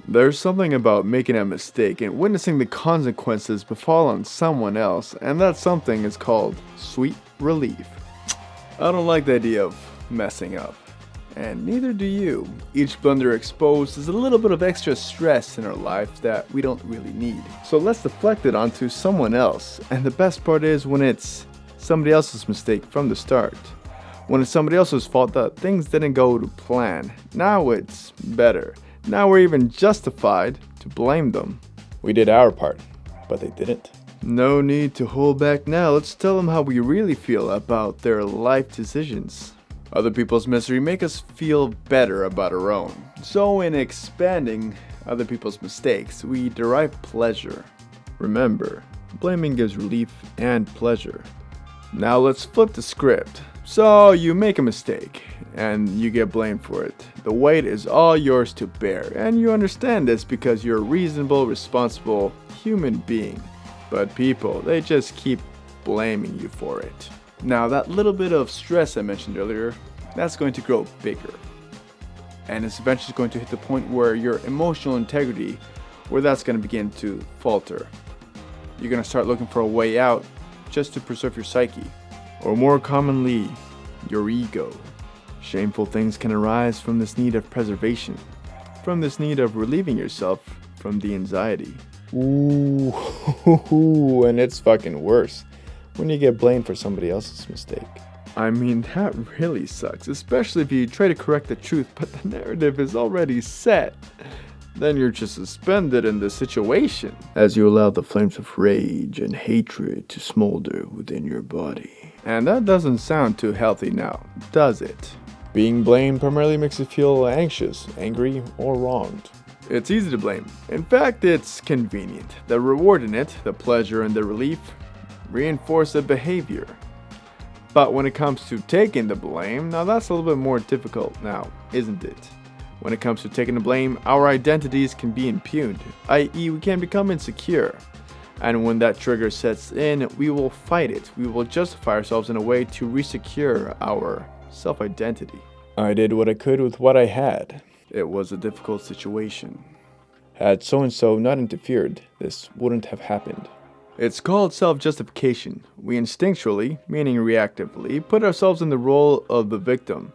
There's something about making a mistake and witnessing the consequences befall on someone else, and that something is called sweet relief. I don't like the idea of messing up, and neither do you. Each blunder exposed is a little bit of extra stress in our life that we don't really need. So let's deflect it onto someone else, and the best part is when it's somebody else's mistake from the start. When it's somebody else's fault that things didn't go to plan, now it's better. Now we're even justified to blame them. We did our part, but they didn't. No need to hold back now. Let's tell them how we really feel about their life decisions. Other people's misery make us feel better about our own. So in expanding other people's mistakes, we derive pleasure. Remember, blaming gives relief and pleasure. Now let's flip the script. So you make a mistake, and you get blamed for it. The weight is all yours to bear, and you understand this because you're a reasonable, responsible human being. But people, they just keep blaming you for it. Now that little bit of stress I mentioned earlier, that's going to grow bigger. And it's eventually going to hit the point where your emotional integrity, where that's going to begin to falter. You're going to start looking for a way out just to preserve your psyche. Or more commonly, your ego. Shameful things can arise from this need of preservation, from this need of relieving yourself from the anxiety. Ooh, and it's fucking worse when you get blamed for somebody else's mistake. I mean, that really sucks, especially if you try to correct the truth, but the narrative is already set. Then you're just suspended in the situation as you allow the flames of rage and hatred to smolder within your body. And that doesn't sound too healthy now, does it? Being blamed primarily makes you feel anxious, angry, or wronged. It's easy to blame. In fact, it's convenient. The reward in it, the pleasure and the relief, reinforce the behavior. But when it comes to taking the blame, now that's a little bit more difficult now, isn't it? When it comes to taking the blame, our identities can be impugned, i.e. we can become insecure. And when that trigger sets in, we will fight it. We will justify ourselves in a way to resecure our self-identity. I did what I could with what I had. It was a difficult situation. Had so-and-so not interfered, this wouldn't have happened. It's called self-justification. We instinctually, meaning reactively, put ourselves in the role of the victim.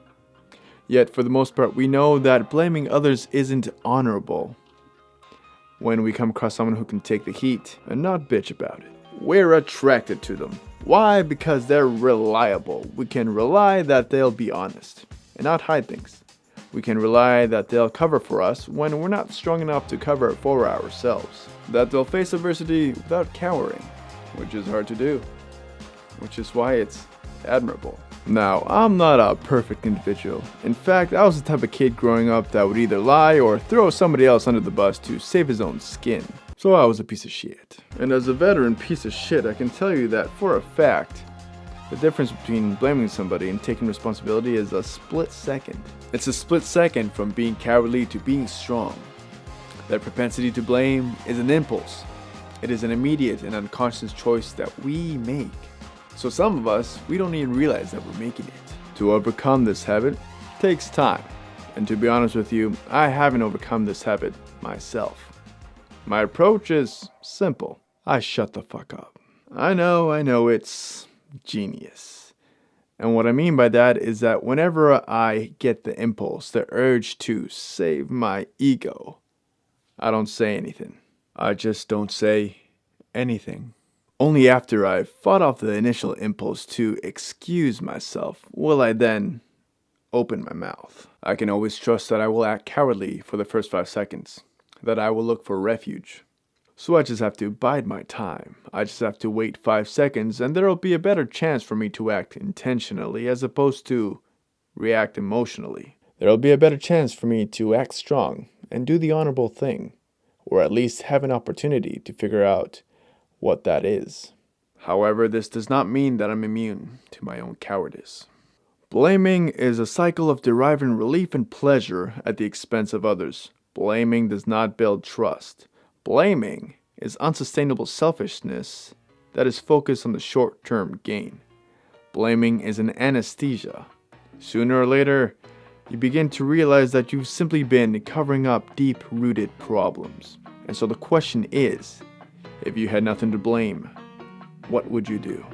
Yet for the most part, we know that blaming others isn't honorable. When we come across someone who can take the heat and not bitch about it, we're attracted to them. Why? Because they're reliable. We can rely that they'll be honest and not hide things. We can rely that they'll cover for us when we're not strong enough to cover for ourselves. That they'll face adversity without cowering, which is hard to do, which is why it's admirable. Now, I'm not a perfect individual. In fact, I was the type of kid growing up that would either lie or throw somebody else under the bus to save his own skin. So I was a piece of shit. And as a veteran piece of shit, I can tell you that for a fact, the difference between blaming somebody and taking responsibility is a split second. It's a split second from being cowardly to being strong. That propensity to blame is an impulse. It is an immediate and unconscious choice that we make. So some of us, we don't even realize that we're making it. To overcome this habit takes time. And to be honest with you, I haven't overcome this habit myself. My approach is simple. I shut the fuck up. I know, it's genius. And what I mean by that is that whenever I get the impulse, the urge to save my ego, I don't say anything. I just don't say anything. Only after I've fought off the initial impulse to excuse myself will I then open my mouth. I can always trust that I will act cowardly for the first 5 seconds, that I will look for refuge. So I just have to bide my time. I just have to wait 5 seconds and there will be a better chance for me to act intentionally as opposed to react emotionally. There will be a better chance for me to act strong and do the honorable thing, or at least have an opportunity to figure out what that is. However, this does not mean that I'm immune to my own cowardice. Blaming is a cycle of deriving relief and pleasure at the expense of others. Blaming does not build trust. Blaming is unsustainable selfishness that is focused on the short-term gain. Blaming is an anesthesia. Sooner or later, you begin to realize that you've simply been covering up deep-rooted problems. And so the question is, if you had nothing to blame, what would you do?